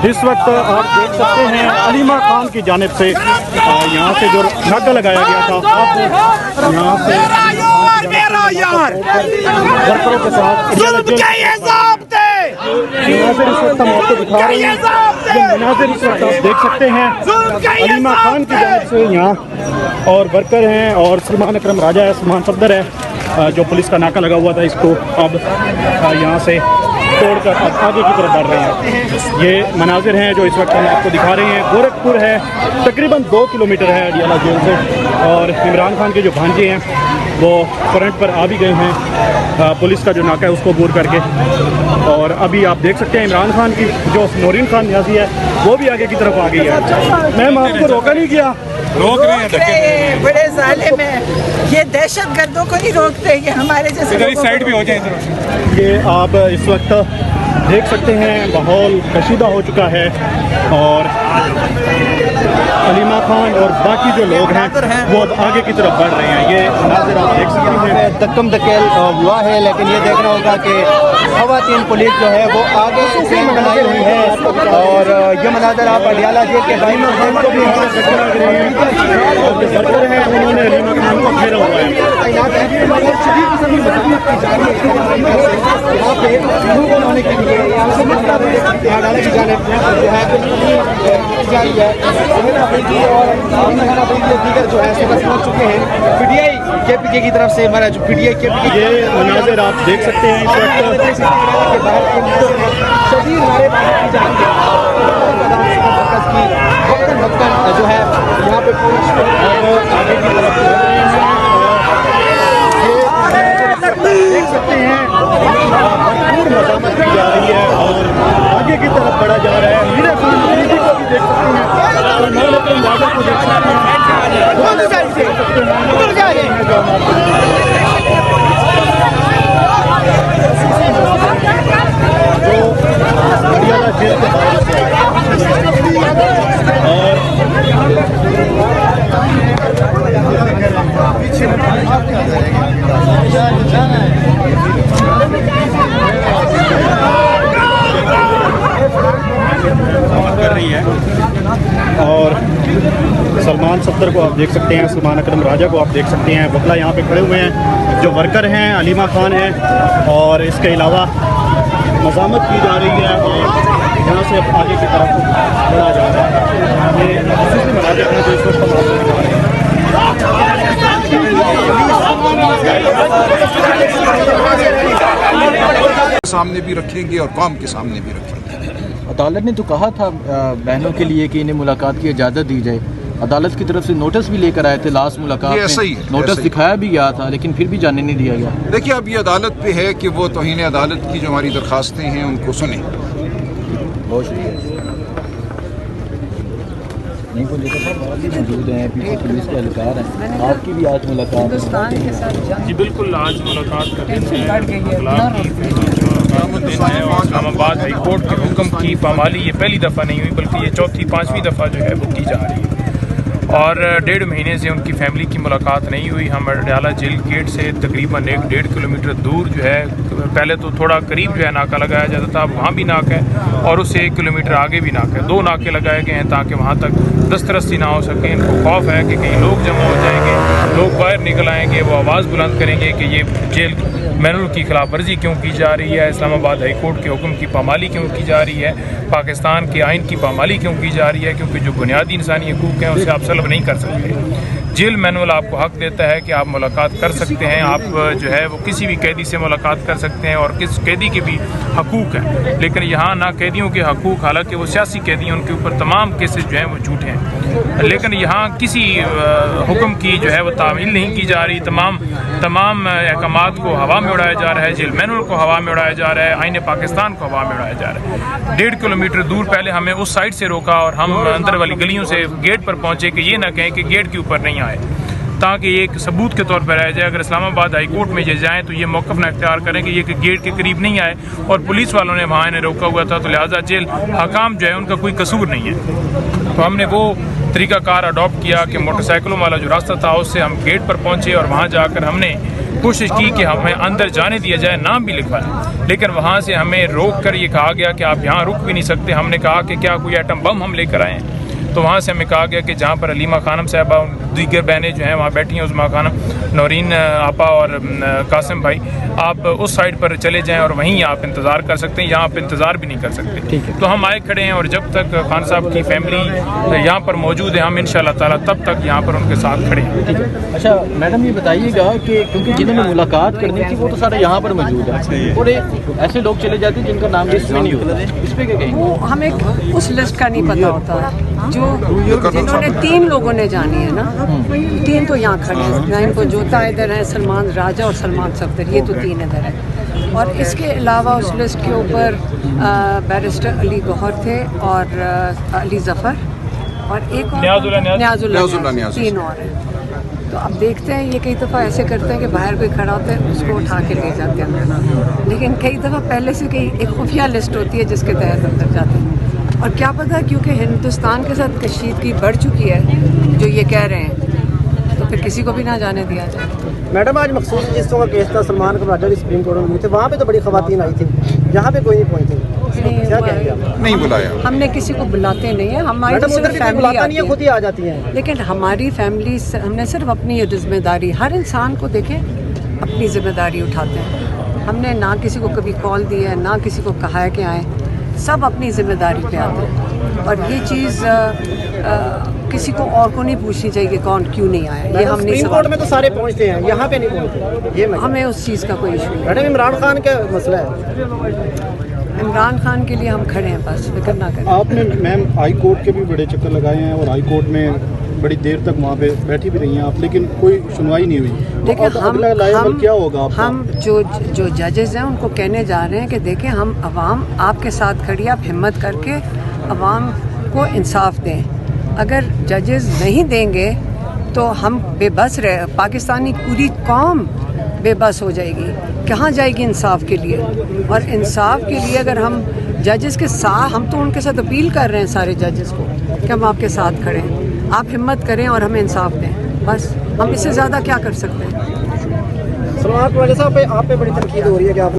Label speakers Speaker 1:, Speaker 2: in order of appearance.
Speaker 1: इस वक्त आप देख सकते हैं अलीमा खान की जानिब से यहाँ से जो नाका लगाया गया था, आप यहाँ से वर्करों के साथ मनाजिर इस वक्त हम आपको दिखा रहे हैं। ये मनाजिर इस वक्त आप देख सकते हैं अलीमा खान की जानिब से यहाँ, और वर्कर हैं और सलमान अकरम राजा है, सलमान सफदर है, जो पुलिस का नाका लगा हुआ था, इसको अब यहाँ से तोड़कर अब आगे की तरफ बढ़ रहे हैं। ये मनाजिर हैं जो इस वक्त हम आपको दिखा रहे हैं। गोरखपुर है, तकरीबन 2 किलोमीटर है अडियाला जेल से, और इमरान खान के जो भांजे हैं वो फ्रंट पर आ भी गए हैं पुलिस का जो नाका है उसको अबूर करके। और अभी आप देख सकते हैं इमरान खान की जो नौरीन खान न्याजी है वो भी आगे की तरफ आ गई है। मैम आपको रोका नहीं किया?
Speaker 2: रोक रहे हैं बड़े ज़ालिम हैं ये, दहशत गर्दों को नहीं रोकते, ये हमारे जैसे
Speaker 3: साइड भी हो जाए।
Speaker 1: ये आप इस वक्त देख सकते हैं माहौल कशीदा हो चुका है, और अलीमा खान और बाकी जो लोग हैं वो अब आगे की तरफ बढ़ रहे हैं। ये मनाजिर आप देख सकते हैं,
Speaker 4: धक्कम धकेल हुआ है, लेकिन ये देखना होगा कि खवातीन पुलिस जो है वो आगे से बनाई हुई है। और ये मनाजिर आप अडियाला जेल के बाहर को भी
Speaker 1: हैं, उन्होंने अलीमा खान को घेरा हुआ
Speaker 4: दीगर जो है पहुंच चुके हैं पीटीआई केपीके की तरफ से। हमारा जो पीटीआई केपीके
Speaker 1: ये मनाजिर आप देख सकते हैं इस
Speaker 4: वक्त जो है यहाँ पे
Speaker 1: आगे की तरफ देख सकते हैं भरपूर मजामत की जा रही है और आगे की तरफ बढ़ा जा रहा है। मीरा खान दीदी को भी देख सकते हैं, सलमान अकरम राजा को देख सकते हैं, जो अडियाला जेल के बाहर से कर रही है। और सलमान सफदर को आप देख सकते हैं, सलमान अकरम राजा को आप देख सकते हैं, वकला यहाँ पे खड़े हुए हैं। जो वर्कर हैं अलीमा खान है, और इसके अलावा मज़ामत की जा रही है और यहाँ से अब आगे की तरफ बढ़ा जा रहा है। ये खुसूसी मनाजिर हैं जो इस वक्त हम आपको दिखा रहे हैं।
Speaker 3: सामने भी रखेंगे और कौम के सामने भी रखेंगे।
Speaker 5: अदालत ने तो कहा था बहनों के लिए कि इन्हें मुलाकात की इजाज़त दी जाए। अदालत की तरफ से नोटिस भी लेकर आए थे लास्ट मुलाकात में, नोटिस दिखाया भी गया था, लेकिन फिर भी जाने नहीं दिया गया।
Speaker 3: देखिए अब ये अदालत पे है कि वो तौहीन अदालत की जो हमारी दरखास्तें हैं उनको सुने।
Speaker 5: बहुत शुक्रिया। नहीं को लेकर साहब भी मौजूद हैं, पीछे पुलिस के एहलकार हैं, आपकी भी आज मुलाकात है?
Speaker 6: जी बिल्कुल, आज मुलाकात का दिन है और इस्लामाबाद हाई कोर्ट के हुक्म की पामाली ये पहली दफ़ा नहीं हुई बल्कि ये चौथी 5वीं दफ़ा जो है वो की जा रही है। और 1.5 महीने से उनकी फैमिली की मुलाकात नहीं हुई। हम अडियाला जेल गेट से तकरीबन 1-1.5 किलोमीटर दूर जो है, पहले तो थोड़ा करीब जो है नाका लगाया जाता था, अब वहाँ भी नाका है और उससे 1 किलोमीटर आगे भी नाका है। 2 नाके लगाए गए हैं ताकि वहाँ तक दस्तरसी ना हो सके। इनको खौफ है कि कहीं लोग जमा हो जाएंगे, लोग बाहर निकल आएंगे, वो आवाज़ बुलंद करेंगे कि ये जेल मैनुअल की खिलाफ वर्जी क्यों की जा रही है, इस्लामाबाद हाई कोर्ट के हुक्म की पामाली क्यों की जा रही है, पाकिस्तान के आइन की पामाली क्यों की जा रही है, क्योंकि जो बुनियादी इंसानी हकूक़ हैं उसे आप सल्ब नहीं कर सकते। जेल मैनुअल आपको हक देता है कि आप मुलाकात कर सकते हैं, आप जो है वो किसी भी कैदी से मुलाकात कर सकते हैं और किस कैदी के भी हकूक़ हैं। लेकिन यहाँ ना कैदियों के हकूक़, हालांकि वो सियासी कैदी हैं, उनके ऊपर तमाम केसेस जो हैं वो झूठे हैं, लेकिन यहाँ किसी हुक्म की जो है वो तामील नहीं की जा रही। तमाम अहकामात को हवा में उड़ाया जा रहा है, जेल मैनुअल को हवा में उड़ाया जा रहा है, आईन पाकिस्तान को हवा में उड़ाया जा रहा है। 1.5 किलोमीटर दूर पहले हमें उस साइड से रोका और हम अंदर वाली गलियों से गेट पर पहुँचे कि ये ना कहें कि गेट के ऊपर नहीं आए, ताकि ये एक सबूत के तौर पर रह जाए। अगर इस्लामाबाद हाई कोर्ट में ये जाएँ तो ये मौक़िफ़ न इख्तियार करें कि ये कि गेट के करीब नहीं आए और पुलिस वालों ने वहाँ इन्हें रोका हुआ था, तो लिहाजा जेल हकाम जो है उनका कोई कसूर नहीं है। तो हमने वो तरीक़ाकार अडॉप्ट किया कि मोटरसाइकिलों वाला जो रास्ता था उससे हम गेट पर पहुँचे और वहाँ जाकर हमने कोशिश की कि हमें अंदर जाने दिया जाए, नाम भी लिखवाएं, लेकिन वहाँ से हमें रोक कर ये कहा गया कि आप यहाँ रुक भी नहीं सकते। हमने कहा कि क्या कोई एटम बम हम लेकर आए हैं? तो वहाँ से हमें कहा गया कि जहाँ पर अलीमा खानम साहबा दीगर बहनें जो हैं वहाँ बैठी हैं, उस्मा खानम, नौरीन आपा और कासिम भाई, आप उस साइड पर चले जाएं और वहीं आप इंतज़ार कर सकते हैं, यहाँ आप इंतज़ार भी नहीं कर सकते। तो हम आए खड़े हैं और जब तक खान साहब की फैमिली यहाँ पर मौजूद है, हम इंशाअल्लाह ताला तब तक यहाँ पर उनके साथ खड़े हैं।
Speaker 5: अच्छा मैडम, ये बताइएगा कि क्योंकि जिन्होंने मुलाकात करनी थी वो तो सारे यहाँ पर मौजूद है और ऐसे लोग चले जाते हैं जिनका नाम लिस्ट में नहीं होता, इस पर क्या कहेंगे?
Speaker 7: वो हमें उस लिस्ट का नहीं पता होता। जो जिन्होंने 3 लोगों ने जानी है ना, 3 तो यहाँ खड़े हैं, इनको जोता इधर है, सलमान राजा और सलमान सफदर, ये तो 3 इधर है। और इसके अलावा उस लिस्ट के ऊपर बैरिस्टर अली गौहर थे और अली जफ़र और एक और न्याजुल्लाह, 3 और हैं। तो अब देखते हैं, ये कई दफ़ा ऐसे करते हैं कि बाहर कोई खड़ा होता है उसको उठा के ले जाते हैं, लेकिन कई दफ़ा पहले से एक खुफिया लिस्ट होती है जिसके तहत अंदर जाते हैं। और क्या पता, क्योंकि हिंदुस्तान के साथ कशीदगी बढ़ चुकी है जो ये कह रहे हैं, तो फिर किसी को भी ना जाने दिया जाए।
Speaker 8: मैडम, आज मखसूस जिसों का केस था सलमान का राजा सुप्रीम कोर्ट में थे, वहाँ पे तो बड़ी खवातीन आई थी, यहाँ पे कोई नहीं पहुँची।
Speaker 3: नहीं बुलाया,
Speaker 8: हमने
Speaker 7: किसी को बुलाते नहीं है, हमारी
Speaker 8: मैडम उधर भी कोई बुलाता नहीं है, खुद ही आ जाती हैं।
Speaker 7: लेकिन हमारी फैमिली, हमने सिर्फ अपनी जिम्मेदारी, हर इंसान को देखें अपनी जिम्मेदारी उठाते हैं। हमने ना किसी को कभी कॉल दी है, ना किसी को कहा है कि आए, सब अपनी जिम्मेदारी पे आते हैं। और ये चीज़ किसी को और को नहीं पूछनी चाहिए कि कौन क्यों नहीं आया, ये हम नहीं।
Speaker 8: सुप्रीम कोर्ट में तो सारे पहुंचते हैं, यहाँ पे नहीं पहुंचते, ये
Speaker 7: हमें उस चीज़ का कोई इशू नहीं।
Speaker 8: मैडम, इमरान खान का मसला है,
Speaker 7: इमरान खान के लिए हम खड़े हैं, बस फिक्र ना करें।
Speaker 1: आपने मैम हाई कोर्ट के भी बड़े चक्कर लगाए हैं और हाई कोर्ट में बड़ी देर तक वहाँ पे बैठी भी रही हैं आप, लेकिन कोई सुनवाई नहीं हुई।
Speaker 7: देखिए,
Speaker 1: हम क्या होगा आपका?
Speaker 7: हम जो जजेस हैं उनको कहने जा रहे हैं कि देखें, हम अवाम आपके साथ खड़ी, आप हिम्मत करके अवाम को इंसाफ दें। अगर जजेस नहीं देंगे तो हम बेबस रहे, पाकिस्तानी पूरी कौम बेबस हो जाएगी, कहाँ जाएगी इंसाफ के लिए? और इंसाफ के लिए अगर हम जजेस के साथ, हम तो उनके साथ अपील कर रहे हैं सारे जजेस को कि हम आपके साथ खड़े हैं, आप हिम्मत करें और हमें इंसाफ दें, बस हम इससे ज़्यादा क्या कर सकते हैं।
Speaker 8: सलमान राजा साहब पे आप पे बड़ी तनकीद हो रही है कि आप